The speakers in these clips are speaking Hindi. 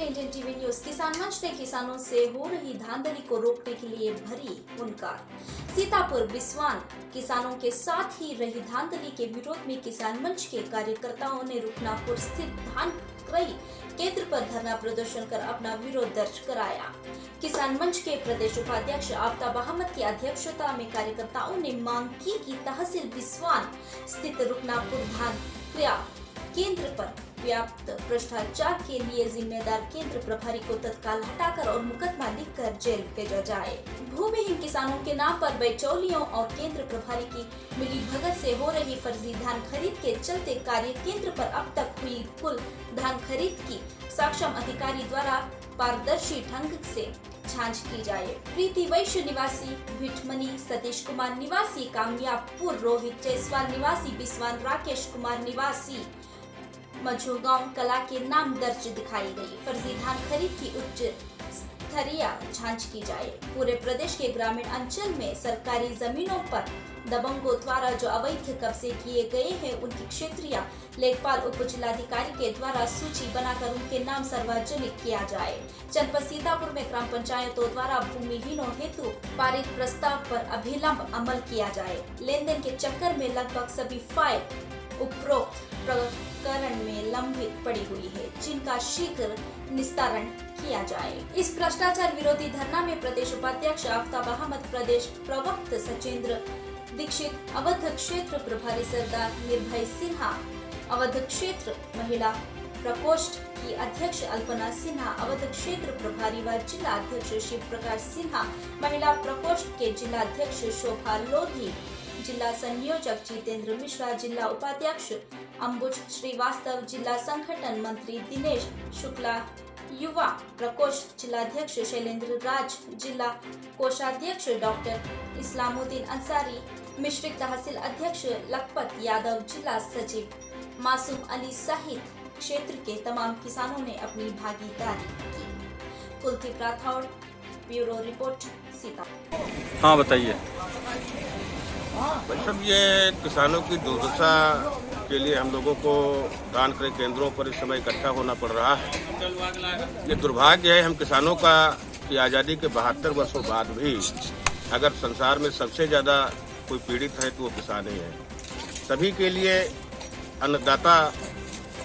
रहे इंडियन टीवी न्यूज। किसान मंच ने किसानों से हो रही धांधली को रोकने के लिए भरी हुंकार। सीतापुर बिस्वान किसानों के साथ ही रही धांधली के विरोध में किसान मंच के कार्यकर्ताओं ने रुकनापुर स्थित धान क्रय केंद्र पर धरना प्रदर्शन कर अपना विरोध दर्ज कराया। किसान मंच के प्रदेश उपाध्यक्ष आफ्ताब अहमद की अध्यक्षता में कार्यकर्ताओं ने मांग की कि तहसील बिस्वान स्थित रुकनापुर धान क्रय केंद्र पर व्याप्त भ्रष्टाचार के लिए जिम्मेदार केंद्र प्रभारी को तत्काल हटाकर और मुकदमा लिखकर जेल भेजा जाए। भूमिहीन किसानों के नाम पर बिचौलियों और केंद्र प्रभारी की मिलीभगत से हो रही फर्जी धान खरीद के चलते कार्य केंद्र पर अब तक हुई कुल धान खरीद की सक्षम अधिकारी द्वारा पारदर्शी ढंग से जांच की जाए। प्रीति वैश्य निवासी भिटमनी, सतीश कुमार निवासी कामयाबपुर, रोहित जायसवाल निवासी बिस्वान, राकेश कुमार निवासी मझोगांव कला के नाम दर्ज दिखाई गई। फर्जी धान खरीद की उच्च स्तरीय जांच की जाए। पूरे प्रदेश के ग्रामीण अंचल में सरकारी जमीनों पर दबंगों द्वारा जो अवैध कब्जे किए गए हैं, उनकी क्षेत्रीय लेखपाल उप जिलाधिकारी के द्वारा सूची बनाकर उनके नाम सार्वजनिक किया जाए। जनपद सीतापुर में ग्राम पंचायतों द्वारा भूमिहीनों हेतु पारित प्रस्ताव पर अभिलंब अमल किया जाए। लेन देन के चक्कर में लगभग सभी फाइल उपरोक्त प्रकरण में लंबित पड़ी हुई है, जिनका शीघ्र निस्तारण किया जाए। इस भ्रष्टाचार विरोधी धरना में प्रदेश उपाध्यक्ष आफ्ताब अहमद, प्रदेश प्रवक्ता सचेंद्र दीक्षित, अवध क्षेत्र प्रभारी सरदार निर्भय सिन्हा, अवध क्षेत्र महिला प्रकोष्ठ की अध्यक्ष अल्पना सिन्हा, अवध क्षेत्र प्रभारी व जिला अध्यक्ष शिव प्रकाश सिन्हा, महिला प्रकोष्ठ के जिला अध्यक्ष शोभा लोधी, जिला संयोजक जितेंद्र मिश्रा, जिला उपाध्यक्ष अंबुज श्रीवास्तव, जिला संगठन मंत्री दिनेश शुक्ला, युवा प्रकोष्ठ जिलाध्यक्ष शैलेंद्र राज, जिला कोषाध्यक्ष डॉक्टर इस्लामुद्दीन अंसारी, मिश्रिक तहसील अध्यक्ष लखपत यादव, जिला सचिव मासूम अली सहित क्षेत्र के तमाम किसानों ने अपनी भागीदारी की। Kuldeep Rathore, bureau report, Sitapur. हाँ बताइए। सब ये किसानों की दुर्दशा के लिए हम लोगों को धान क्रय केंद्रों पर इस समय इकट्ठा होना पड़ रहा है। ये दुर्भाग्य है हम किसानों का कि आज़ादी के 72 वर्षों बाद भी अगर संसार में सबसे ज़्यादा कोई पीड़ित है तो वो किसान ही है। सभी के लिए अन्नदाता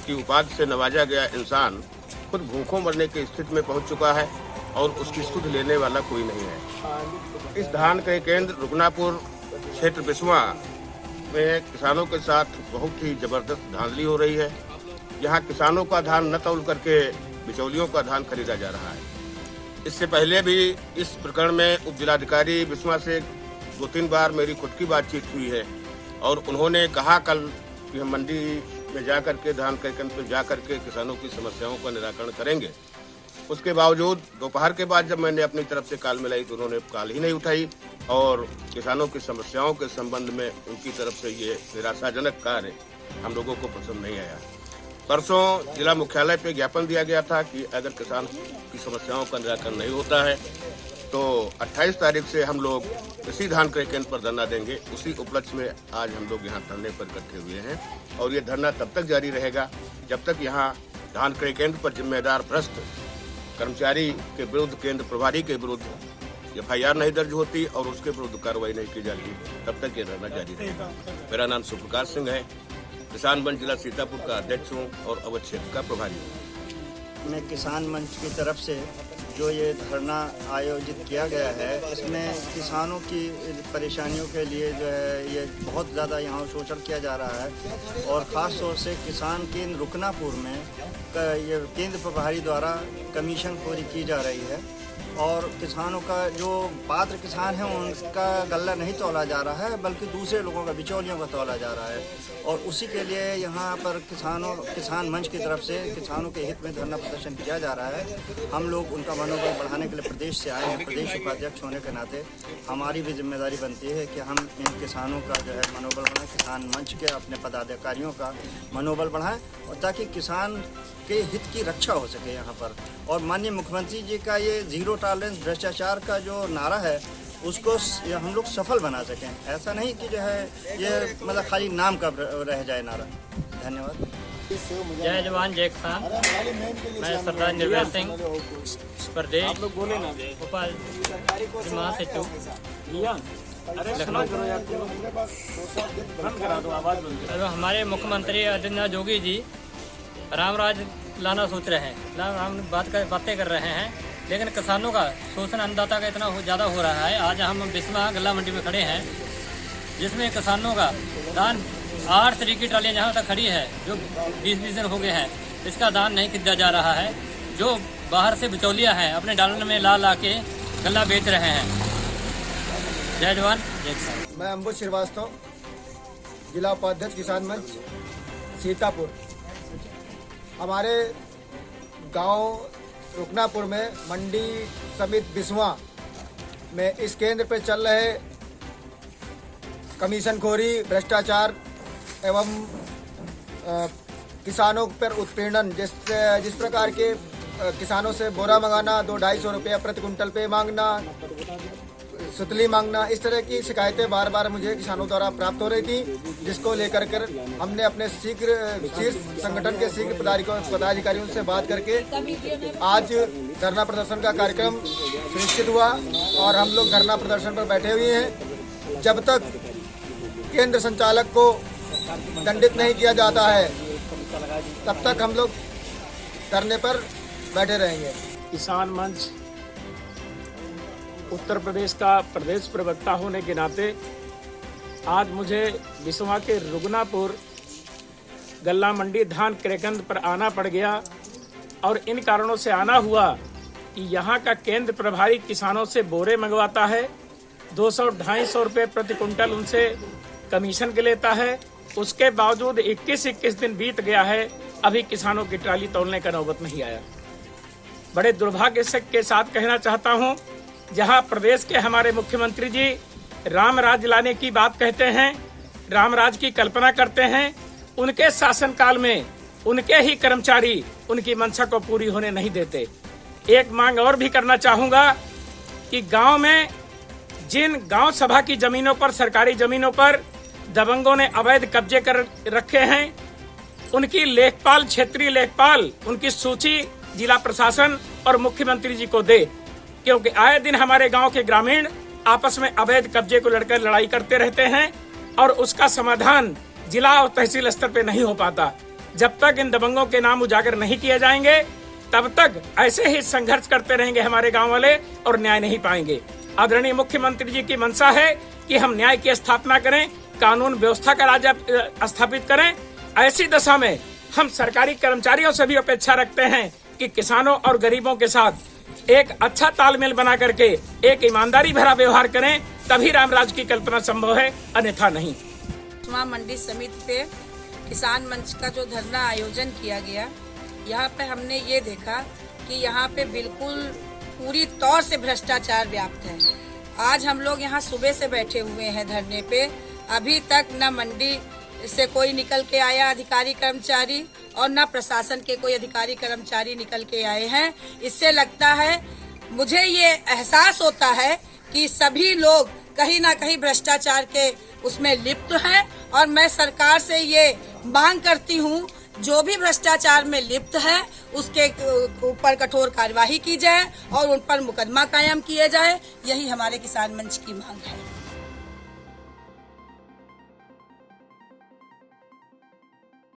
की उपाधि से नवाजा गया इंसान खुद भूखों मरने की स्थिति में पहुंच चुका है और उसकी सुध लेने वाला कोई नहीं है। इस धान क्रय केंद्र रुकनापुर क्षेत्र बिस्वा में किसानों के साथ बहुत ही जबरदस्त धांधली हो रही है। यहाँ किसानों का धान न तौल करके बिचौलियों का धान खरीदा जा रहा है। इससे पहले भी इस प्रकरण में उप जिलाधिकारी बिस्वा से 2-3 बार मेरी खुद की बातचीत हुई है और उन्होंने कहा कल कि हम मंडी में जा करके धान क्रय केंद्र पर जा करके किसानों की समस्याओं का निराकरण करेंगे। उसके बावजूद दोपहर के बाद जब मैंने अपनी तरफ से कॉल मिलाई तो उन्होंने कॉल ही नहीं उठाई और किसानों की समस्याओं के संबंध में उनकी तरफ से ये निराशाजनक कार्य हम लोगों को पसंद नहीं आया। परसों जिला मुख्यालय पे ज्ञापन दिया गया था कि अगर किसान की समस्याओं का निराकरण नहीं होता है तो 28 तारीख से हम लोग इसी धान क्रय केंद्र पर धरना देंगे। उसी उपलक्ष्य में आज हम लोग यहाँ धरने पर इकट्ठे हुए हैं और ये धरना तब तक जारी रहेगा जब तक यहाँ धान क्रय केंद्र पर जिम्मेदार भ्रष्ट कर्मचारी के विरुद्ध, केंद्र प्रभारी के विरुद्ध FIR नहीं दर्ज होती और उसके विरुद्ध कार्रवाई नहीं की जाती, तब तक ये धरना जारी रहेगा। मेरा नाम सुप्रकाश सिंह है, किसान मंच जिला सीतापुर का अध्यक्ष हूँ और अवध क्षेत्र का प्रभारी हूँ। मैं किसान मंच की तरफ से जो ये धरना आयोजित किया गया है, इसमें किसानों की परेशानियों के लिए जो है ये बहुत ज़्यादा यहाँ शोषण किया जा रहा है और ख़ास तौर से किसान केंद्र रुकनापुर में ये केंद्र प्रभारी द्वारा कमीशन खोरी की जा रही है और किसानों का जो पात्र किसान हैं उनका गल्ला नहीं तौला जा रहा है बल्कि दूसरे लोगों का, बिचौलियों का तौला जा रहा है और उसी के लिए यहाँ पर किसान मंच की तरफ से किसानों के हित में धरना प्रदर्शन किया जा रहा है। हम लोग उनका मनोबल बढ़ाने के लिए प्रदेश से आए हैं। प्रदेश उपाध्यक्ष होने के नाते हमारी भी जिम्मेदारी बनती है कि हम इन किसानों का जो है मनोबल बढ़ाएं, किसान मंच के अपने पदाधिकारियों का मनोबल बढ़ाएं और ताकि किसान के हित की रक्षा हो सके यहाँ पर। और माननीय मुख्यमंत्री जी का ये जीरो टॉलरेंस भ्रष्टाचार का जो नारा है उसको हम लोग सफल बना सकें। ऐसा नहीं कि जो है ये मतलब खाली नाम का रह जाए नारा। धन्यवाद। जय जवान जय किसान। मैं सरदार निर्भय सिंह प्रदेश भोपाल महासचिव लखनऊ। हमारे मुख्यमंत्री आदित्यनाथ जोगी जी रामराज लाना सोच रहे हैं, राम बातें कर रहे हैं, लेकिन किसानों का शोषण अन्नदाता का इतना ज़्यादा हो रहा है। आज हम बिस्वा गल्ला मंडी में खड़े हैं, जिसमें किसानों का दान 8 तरह की ट्रालियाँ जहाँ तक खड़ी है, जो 20-20 दिन हो गए हैं, इसका दान नहीं किया जा रहा है। जो बाहर से बिचौलिया हैं अपने डालन में ला के गल्ला बेच रहे हैं। जय जवान जय किसान। मैं अंबुज श्रीवास्तव, जिला उपाध्यक्ष किसान मंच सीतापुर। हमारे गांव रुकनापुर में मंडी समिति बिस्वा में इस केंद्र पर चल रहे कमीशनखोरी, भ्रष्टाचार एवं किसानों पर उत्पीड़न, जिस प्रकार के किसानों से बोरा मंगाना, 200-250 रुपया प्रति कुंटल पे मांगना, सुतली मांगना, इस तरह की शिकायतें बार बार मुझे किसानों द्वारा प्राप्त हो रही थी, जिसको लेकर हमने अपने शीर्ष संगठन के शीघ्र पदाधिकारियों से बात करके आज धरना प्रदर्शन का कार्यक्रम सुनिश्चित हुआ और हम लोग धरना प्रदर्शन पर बैठे हुए हैं। जब तक केंद्र संचालक को दंडित नहीं किया जाता है, तब तक हम लोग धरने पर बैठे रहेंगे। किसान मंच उत्तर प्रदेश का प्रदेश प्रवक्ता होने के नाते आज मुझे बिस्वा के रुगनापुर गल्ला मंडी धान क्रयकेंद्र पर आना पड़ गया और इन कारणों से आना हुआ कि यहाँ का केंद्र प्रभारी किसानों से बोरे मंगवाता है, 200-250 रुपये प्रति कुंटल उनसे कमीशन के लेता है। उसके बावजूद 21 दिन बीत गया है, अभी किसानों की ट्राली तोलने का नौबत नहीं आया। बड़े दुर्भाग्य से के साथ कहना चाहता हूँ, जहाँ प्रदेश के हमारे मुख्यमंत्री जी राम राज लाने की बात कहते हैं, राम राज की कल्पना करते हैं, उनके शासनकाल में उनके ही कर्मचारी उनकी मंशा को पूरी होने नहीं देते। एक मांग और भी करना चाहूँगा कि गांव में जिन गांव सभा की जमीनों पर, सरकारी जमीनों पर दबंगों ने अवैध कब्जे कर रखे हैं, उनकी लेखपाल, क्षेत्रीय लेखपाल, उनकी सूची जिला प्रशासन और मुख्यमंत्री जी को दे, क्योंकि आए दिन हमारे गांव के ग्रामीण आपस में अवैध कब्जे को लड़कर लड़ाई करते रहते हैं और उसका समाधान जिला और तहसील स्तर पे नहीं हो पाता। जब तक इन दबंगों के नाम उजागर नहीं किए जाएंगे, तब तक ऐसे ही संघर्ष करते रहेंगे हमारे गांव वाले और न्याय नहीं पाएंगे। आदरणीय मुख्यमंत्री जी की मंशा है कि हम न्याय की स्थापना करें, कानून व्यवस्था का राज स्थापित करें। ऐसी दशा में हम सरकारी कर्मचारियों से भी अपेक्षा रखते हैं कि किसानों और गरीबों के साथ एक अच्छा तालमेल बना करके एक ईमानदारी भरा व्यवहार करें, तभी रामराज की कल्पना संभव है, अन्यथा नहीं। मंडी समिति पे किसान मंच का जो धरना आयोजन किया गया, यहाँ पे हमने ये देखा कि यहाँ पे बिल्कुल पूरी तौर से भ्रष्टाचार व्याप्त है। आज हम लोग यहाँ सुबह से बैठे हुए हैं धरने पे, अभी तक न मंडी से कोई निकल के आया अधिकारी कर्मचारी और न प्रशासन के कोई अधिकारी कर्मचारी निकल के आए हैं। इससे लगता है, मुझे ये एहसास होता है कि सभी लोग कहीं ना कहीं भ्रष्टाचार के उसमें लिप्त हैं और मैं सरकार से ये मांग करती हूँ, जो भी भ्रष्टाचार में लिप्त है उसके ऊपर कठोर कार्यवाही की जाए और उन पर मुकदमा कायम किए जाए। यही हमारे किसान मंच की मांग है।